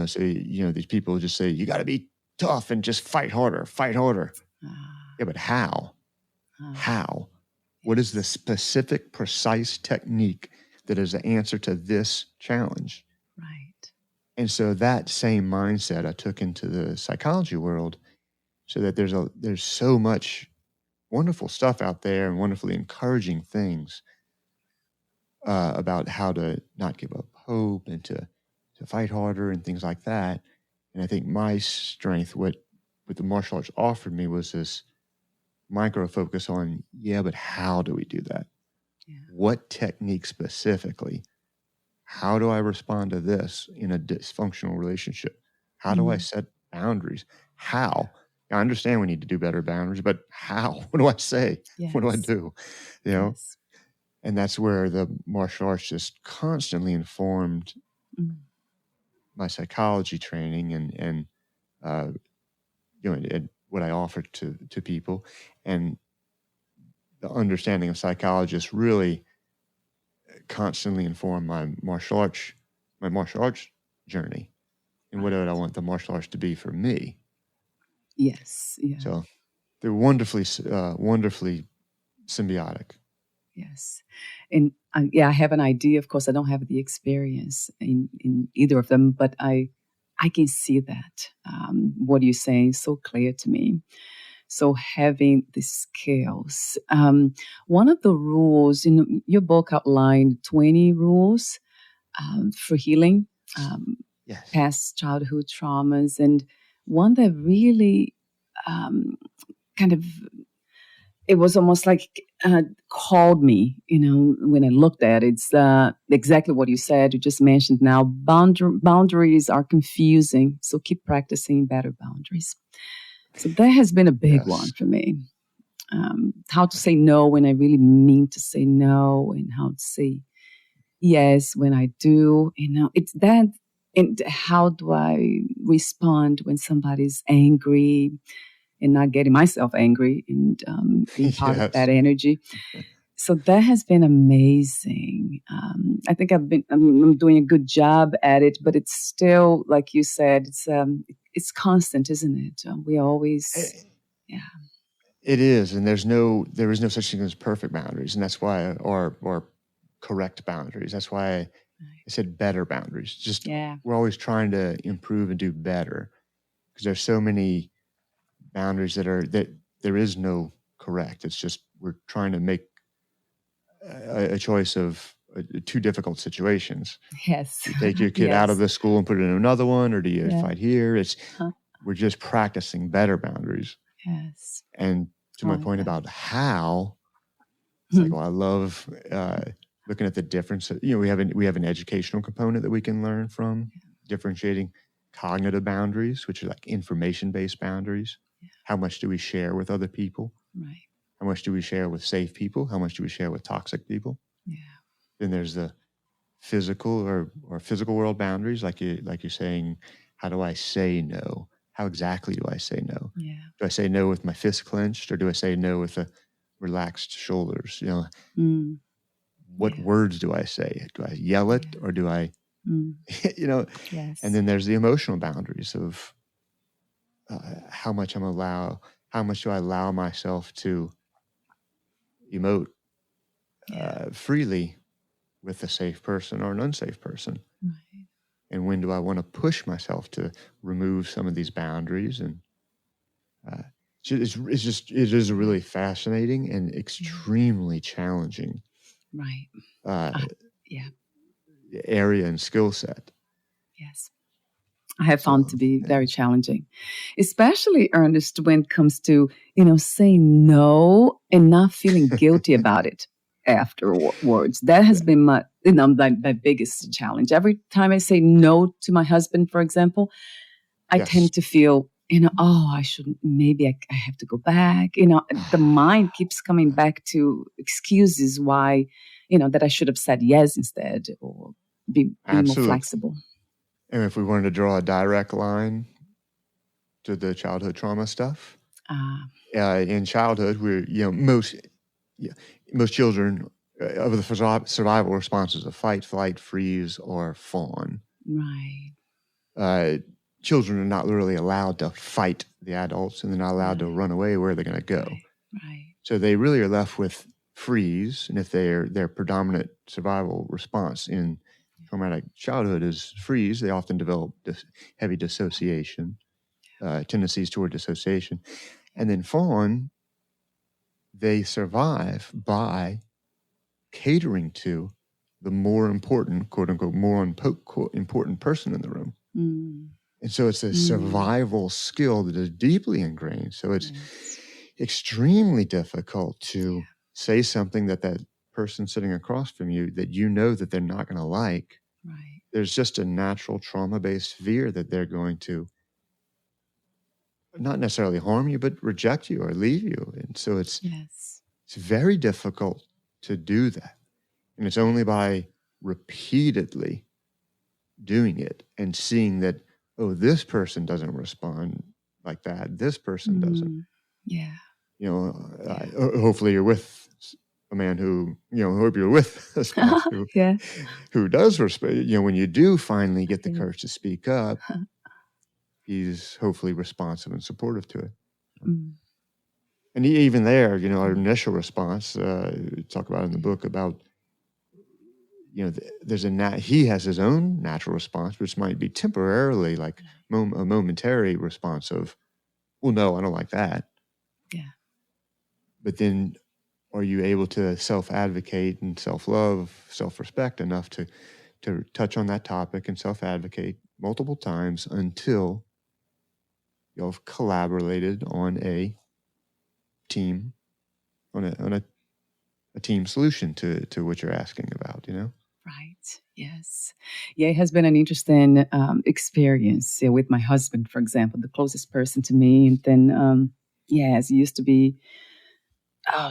So, these people just say, you got to be tough and just fight harder. Yeah, but how? How? What is the specific, precise technique that is the answer to this challenge? Right. And so that same mindset I took into the psychology world, so that there's so much wonderful stuff out there and wonderfully encouraging things about how to not give up hope and to fight harder and things like that. And I think my strength, what the martial arts offered me, was this micro focus on, but how do we do that? Yeah. What technique specifically? How do I respond to this in a dysfunctional relationship? How do I set boundaries? How? I understand we need to do better boundaries, but how? What do I say? Yes. What do I do? Yes. And that's where the martial arts just constantly informed my psychology training and what I offered to people. And the understanding of psychologists really constantly informed my martial arts journey and what I want the martial arts to be for me. Yes. Yeah. So they're wonderfully symbiotic. Yes. And I have an idea. Of course, I don't have the experience in either of them, but I can see that. What you're saying is so clear to me. So having the skills. One of the rules in your book outlined 20 rules for healing past childhood traumas. And one that really it was almost like called me, when I looked at it. It's exactly what you said. You just mentioned now, boundaries are confusing. So keep practicing better boundaries. So that has been a big one for me. How to say no when I really mean to say no, and how to say yes when I do. It's that. And how do I respond when somebody's angry? and not getting myself angry and being part of that energy. So that has been amazing. I think I'm doing a good job at it, but it's still, like you said, it's constant, isn't it? We always, It is, and there is no such thing as perfect boundaries, and that's why, or correct boundaries. That's why I said better boundaries. Just we're always trying to improve and do better, because there's so many boundaries that there is no correct. It's just we're trying to make a choice of two difficult situations. Yes. You take your kid out of the school and put it in another one, or do you fight here? We're just practicing better boundaries. Yes. And to my point about how, it's like, well, I love looking at the difference. We have an educational component that we can learn from, differentiating cognitive boundaries, which are like information-based boundaries. How much do we share with other people? Right. How much do we share with safe people? How much do we share with toxic people? Yeah. Then there's the physical or physical world boundaries, like you're saying. How do I say no? How exactly do I say no? Yeah. Do I say no with my fist clenched, or do I say no with the relaxed shoulders? What words do I say? Do I yell it, or do I, Yes. And then there's the emotional boundaries of how much do I allow myself to emote freely with a safe person or an unsafe person. Right. And when do I want to push myself to remove some of these boundaries? And it is a really fascinating and extremely challenging area and skill set. Yes. I have found to be very challenging, especially, Ernest, when it comes to, saying no and not feeling guilty about it afterwards. That has been my biggest challenge. Every time I say no to my husband, for example, I tend to feel, maybe I have to go back. The mind keeps coming back to excuses why, that I should have said yes instead, or be more flexible. And if we wanted to draw a direct line to the childhood trauma stuff, in childhood, most children of the survival responses of fight, flight, freeze, or fawn. Right. Children are not literally allowed to fight the adults, and they're not allowed to run away. Where they're going to go. Right. So they really are left with freeze, and if their predominant survival response in traumatic childhood is freeze, they often develop heavy dissociation, tendencies toward dissociation. And then fawn, they survive by catering to the more important, quote unquote, important person in the room. Mm. And so it's a survival skill that is deeply ingrained. So it's extremely difficult to say something that person sitting across from you that that they're not going to like. Right. There's just a natural trauma-based fear that they're going to not necessarily harm you, but reject you or leave you. And so it's very difficult to do that. And it's only by repeatedly doing it and seeing that, this person doesn't respond like that. This person doesn't. Yeah. Hopefully you're with a man who, hope you're with a spouse who does respect, when you do finally get the courage to speak up, he's hopefully responsive and supportive to it. And even there, our initial response, talk about in the book about, there's he has his own natural response, which might be temporarily like a momentary response of, well, no, I don't like that. Yeah. But then are you able to self-advocate and self-love, self-respect enough to touch on that topic and self-advocate multiple times until you've collaborated on a team, on a team solution to what you're asking about, Right. Yes. Yeah, it has been an interesting experience with my husband, for example, the closest person to me. And then, it used to be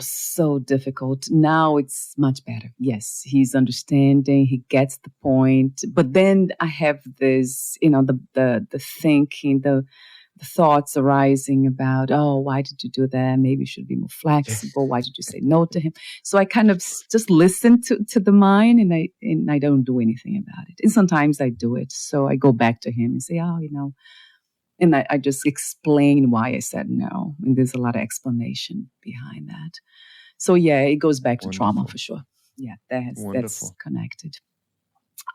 so difficult. Now it's much better. Yes, he's understanding. He gets the point. But then I have this, the thinking, the thoughts arising about, oh, why did you do that? Maybe you should be more flexible. Why did you say no to him? So I kind of just listen to the mind, and I don't do anything about it. And sometimes I do it. So I go back to him and say, oh, and I just explain why I said no. And there's a lot of explanation behind that. So yeah, it goes back to trauma for sure. Yeah, that's connected.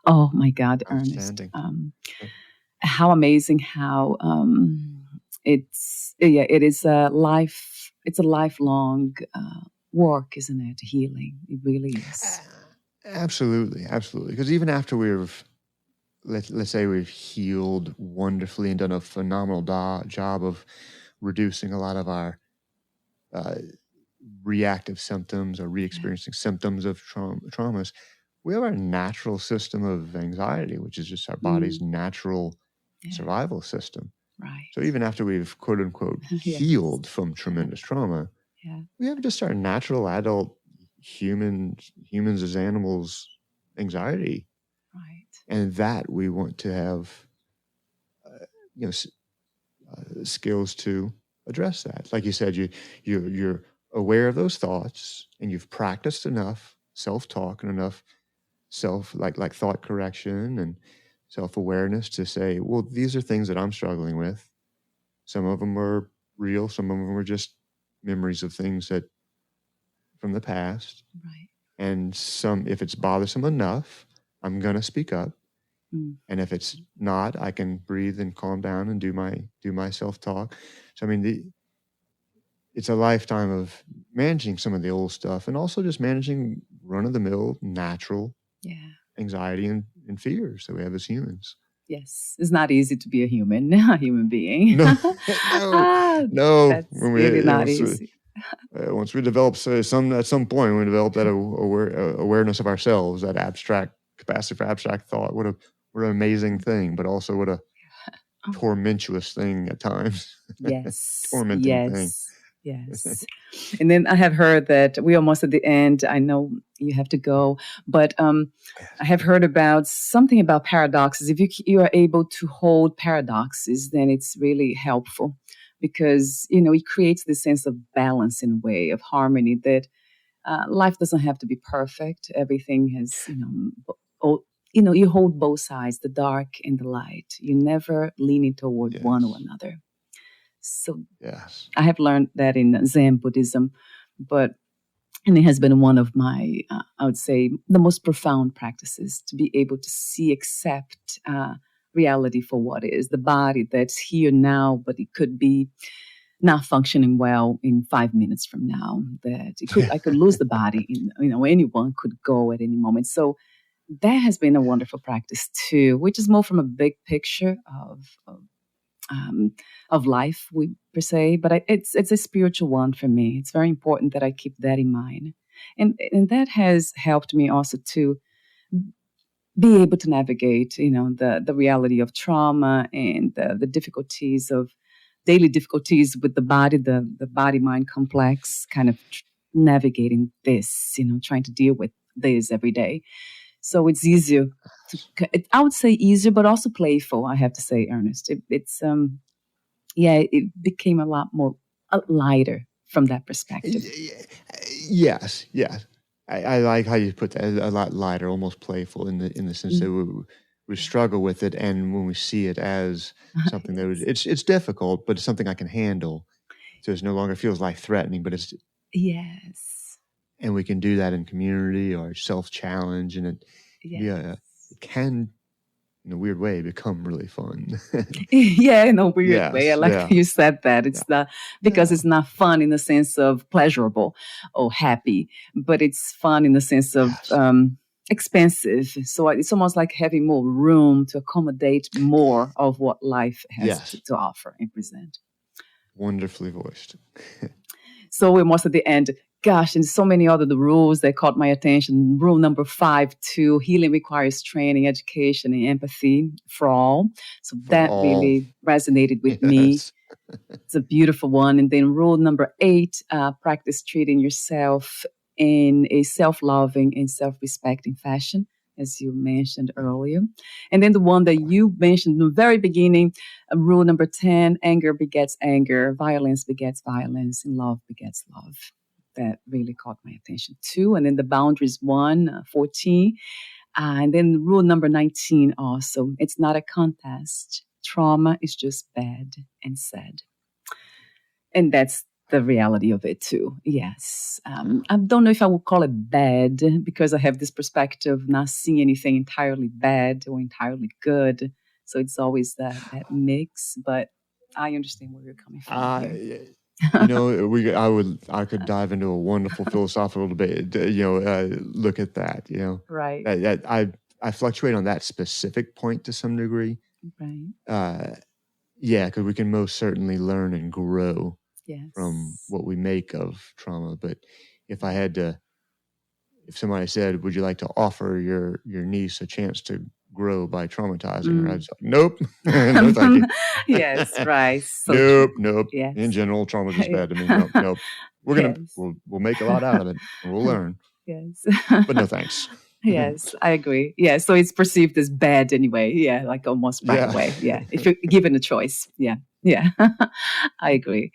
Oh my God, Ernest. How amazing how it is a lifelong work, isn't it? Healing. It really is. Absolutely. Because even after let's say we've healed wonderfully and done a phenomenal job of reducing a lot of our reactive symptoms or re-experiencing symptoms of traumas, we have our natural system of anxiety, which is just our body's natural survival system. Right. So even after we've quote unquote healed from tremendous trauma, we have just our natural adult humans as animals anxiety. Right. And that we want to have skills to address that. Like you said, you're aware of those thoughts, and you've practiced enough self-talk and enough like thought correction and self-awareness to say, well, these are things that I'm struggling with. Some of them are real, some of them are just memories of things that from the past. Right. And if it's bothersome enough, I'm gonna speak up. And if it's not, I can breathe and calm down and do my self-talk. So I mean, it's a lifetime of managing some of the old stuff and also just managing run-of-the-mill natural anxiety and fears that we have as humans. Yes, it's not easy to be a human being. No. That's really not easy. Once we develop at some point, we develop that awareness of ourselves, that abstract capacity for abstract thought. What an amazing thing, but also what a tormentuous thing at times. Yes. Tormenting thing. Yes. And then I have heard that we're almost at the end. I know you have to go, but I have heard about something about paradoxes. If you are able to hold paradoxes, then it's really helpful because, it creates this sense of balance in a way, of harmony, that life doesn't have to be perfect. Everything has, you hold both sides, the dark and the light. You never leaning toward one or another. So I have learned that in Zen Buddhism, and it has been one of my, I would say, the most profound practices, to be able to accept reality for what is, the body that's here now, but it could be not functioning well in 5 minutes from now. I could lose the body. Anyone could go at any moment. So that has been a wonderful practice too, which is more from a big picture of life, per se, but it's a spiritual one for me. It's very important that I keep that in mind, and that has helped me also to be able to navigate, the reality of trauma and the difficulties of daily difficulties with the body, the body-mind complex, kind of navigating this, trying to deal with this every day. So it's easier. I would say easier, but also playful. I have to say, Ernest, it became a lot more lighter from that perspective. Yes. I like how you put that, a lot lighter, almost playful in the sense that we struggle with it, and when we see it as something that it's difficult, but it's something I can handle. So it no longer feels life threatening, but it's and we can do that in community or self-challenge, and it can, in a weird way, become really fun. In a weird way. I like you said that. It's because it's not fun in the sense of pleasurable or happy, but it's fun in the sense of expensive. So it's almost like having more room to accommodate more of what life has to offer and present. Wonderfully voiced. So we're almost at the end. Gosh, and so many other the rules that caught my attention. Rule number 5, too, healing requires training, education, and empathy for all. So that really resonated with me. It's a beautiful one. And then rule number 8, practice treating yourself in a self-loving and self-respecting fashion. as you mentioned earlier. And then the one that you mentioned in the very beginning, rule number 10, anger begets anger, violence begets violence, and love begets love. That really caught my attention too. And then the boundaries 14. And then rule number 19 also, it's not a contest. Trauma is just bad and sad. And that's the reality of it too. Yes. I don't know if I would call it bad because I have this perspective of not seeing anything entirely bad or entirely good. So it's always that mix, but I understand where you're coming from here. I could dive into a wonderful philosophical debate, look at that, Right. I fluctuate on that specific point to some degree. Right. Because we can most certainly learn and grow yes. from what we make of trauma. But if somebody said, would you like to offer your niece a chance to grow by traumatizing her? I'd say, nope. No, thank you. Yes, right. So nope. Yes. In general, trauma is just bad to me. Nope. We'll make a lot out of it. And we'll learn. Yes. But no thanks. Yes, I agree. Yeah, so it's perceived as bad anyway. Yeah, like almost right away. Yeah, if you're given a choice. Yeah. I agree.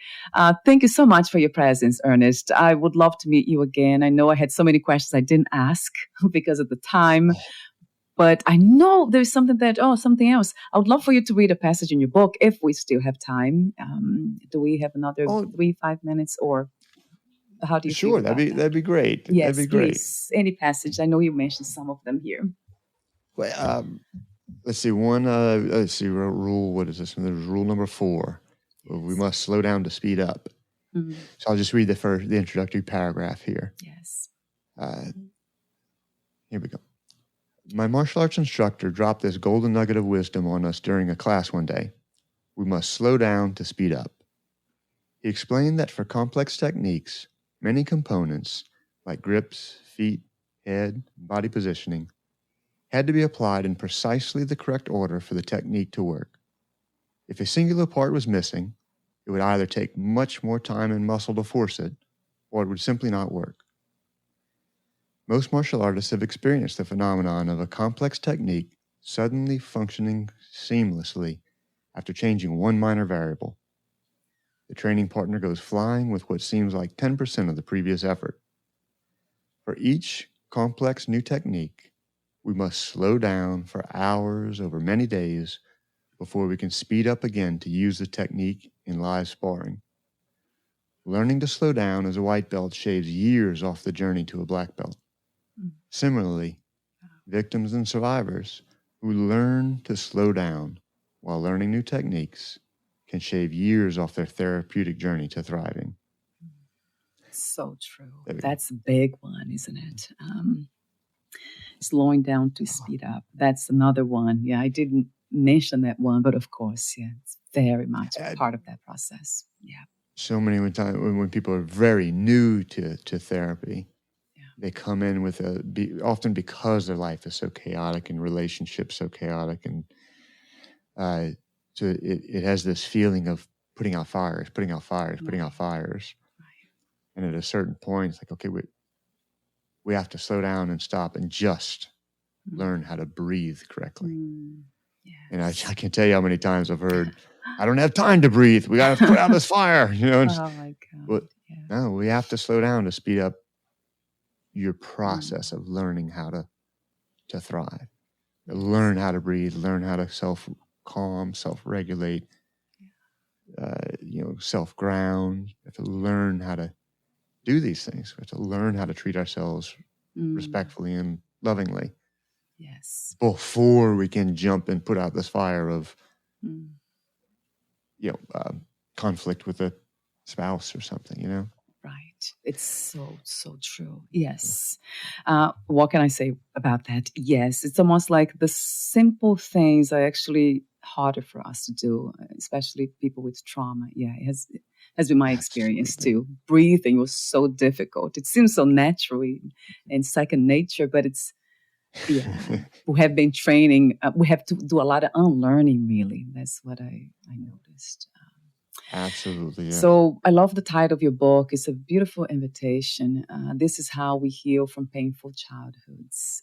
Thank you so much for your presence, Ernest. I would love to meet you again. I know I had so many questions I didn't ask because of the time. But I know there's something else. I would love for you to read a passage in your book if we still have time. Do we have another 3-5 minutes, or how do you feel about that? That'd be great. Yes, that'd be great. Please. Any passage. I know you mentioned some of them here. Well, let's see. Rule. What is this? There's rule number 4. Yes. We must slow down to speed up. Mm-hmm. So I'll just read the introductory paragraph here. Yes. Here we go. My martial arts instructor dropped this golden nugget of wisdom on us during a class one day. We must slow down to speed up. He explained that for complex techniques, many components, like grips, feet, head, body positioning, had to be applied in precisely the correct order for the technique to work. If a singular part was missing, it would either take much more time and muscle to force it, or it would simply not work. Most martial artists have experienced the phenomenon of a complex technique suddenly functioning seamlessly after changing one minor variable. The training partner goes flying with what seems like 10% of the previous effort. For each complex new technique, we must slow down for hours over many days before we can speed up again to use the technique in live sparring. Learning to slow down as a white belt shaves years off the journey to a black belt. Similarly, victims and survivors who learn to slow down while learning new techniques can shave years off their therapeutic journey to thriving. So true. That's a big one, isn't it? Slowing down to speed up. That's another one. Yeah, I didn't mention that one, but of course, it's very much part of that process. Yeah. So many times when people are very new to therapy, they come in with often because their life is so chaotic and relationships so chaotic, and so it has this feeling of putting out fires. Right. And at a certain point, it's like, okay, we have to slow down and stop and just learn how to breathe correctly. Yes. And I can't tell you how many times I've heard, I don't have time to breathe. We got to put out this fire. Oh my God. But no, we have to slow down to speed up your process of learning how to thrive. Learn how to breathe, learn how to self-calm, self-regulate, self-ground. We have to learn how to do these things. We have to learn how to treat ourselves respectfully and lovingly. Yes. Before we can jump and put out this fire of, conflict with a spouse or something, Right. It's so true. Yes. What can I say about that? Yes. It's almost like the simple things are actually harder for us to do, especially people with trauma. Yeah, it has been my experience too. Breathing was so difficult. It seems so natural and second nature, but it's, we have been training. We have to do a lot of unlearning, really. That's what I noticed. Absolutely. Yeah. So I love the title of your book. It's a beautiful invitation. This is how we heal from painful childhoods.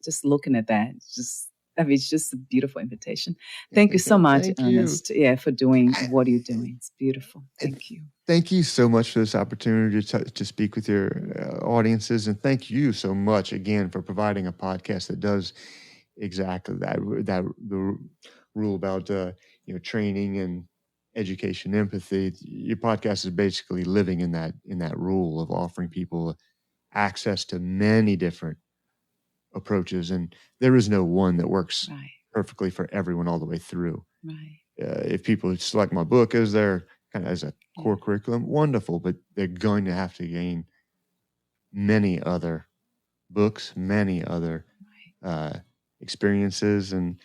just looking at that, it's just a beautiful invitation. Thank you so much, Ernest, for doing what you're doing. It's beautiful. Thank you. Thank you so much for this opportunity to speak with your audiences. And thank you so much again for providing a podcast that does exactly that the rule about training and education, empathy. Your podcast is basically living in that rule of offering people access to many different approaches, and there is no one that works perfectly for everyone all the way through. Right. If people select my book as their kind of as a core curriculum, wonderful, but they're going to have to gain many other books, many other experiences, and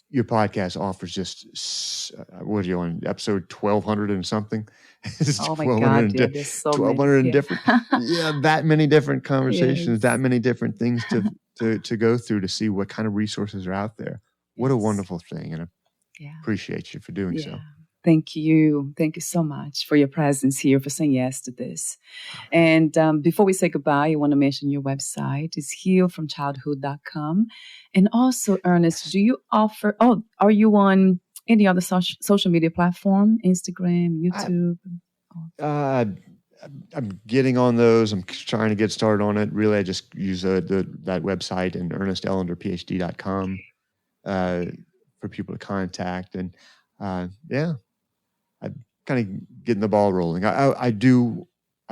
your podcast offers just what are you on episode 1200 and something? Oh my God! Yeah, there's so 1200 many. different, that many different conversations, that many different things to go through to see what kind of resources are out there. What a wonderful thing, and I appreciate you for doing so. Thank you. Thank you so much for your presence here, for saying yes to this. And before we say goodbye, I want to mention your website is healfromchildhood.com. And also, Ernest, do you offer, are you on any other social media platform, Instagram, YouTube? I'm getting on those. I'm trying to get started on it. Really, I just use that website and ErnestEllenderPhD.com for people to contact. And I'm kind of getting the ball rolling. I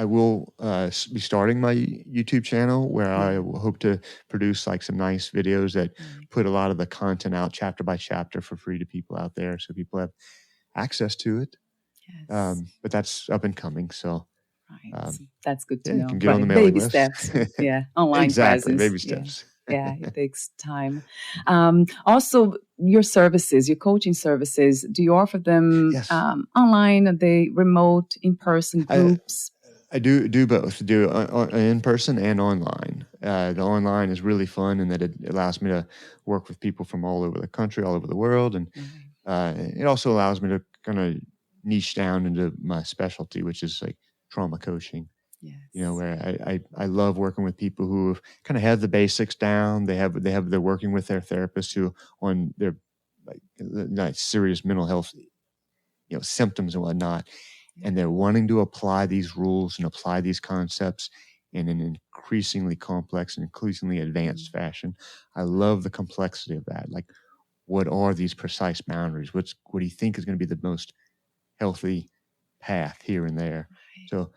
will be starting my YouTube channel where I will hope to produce like some nice videos that put a lot of the content out chapter by chapter for free to people out there, so people have access to it. Yes. But that's up and coming, so that's good to know. You can get on the mailing list. Steps. Online exactly, presence. Baby steps. It takes time. Also, your services, your coaching services, do you offer them online? Are they remote, in-person groups? I do both. Do in person and online. The online is really fun in that it allows me to work with people from all over the country, all over the world, and it also allows me to kind of niche down into my specialty, which is like trauma coaching. Yes. Where I love working with people who kind of have the basics down. They're working with their therapists who on their like serious mental health, symptoms and whatnot, and they're wanting to apply these rules and apply these concepts in an increasingly complex and increasingly advanced fashion. I love the complexity of that. Like, what are these precise boundaries? What do you think is going to be the most healthy path here and there? Right. So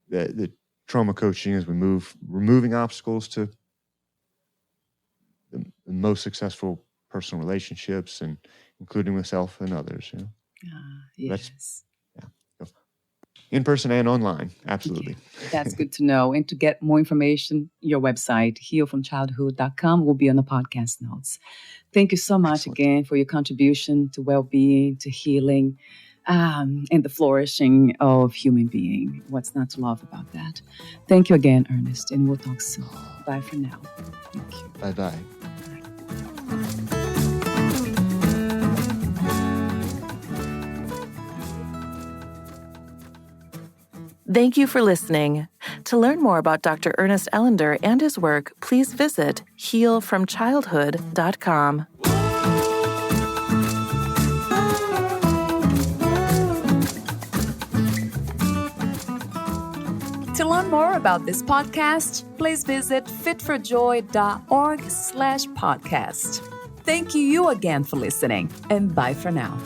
the trauma coaching is removing obstacles to the most successful personal relationships, and including with self and others. Yes. In person and online, absolutely. That's good to know. And to get more information, your website, healfromchildhood.com, will be on the podcast notes. Thank you so much again for your contribution to well-being, to healing, and the flourishing of human being. What's not to love about that? Thank you again, Ernest, and we'll talk soon. Bye for now. Thank you. Bye-bye. Thank you for listening. To learn more about Dr. Ernest Ellender and his work, please visit healfromchildhood.com. To learn more about this podcast, please visit fitforjoy.org/podcast. Thank you again for listening, and bye for now.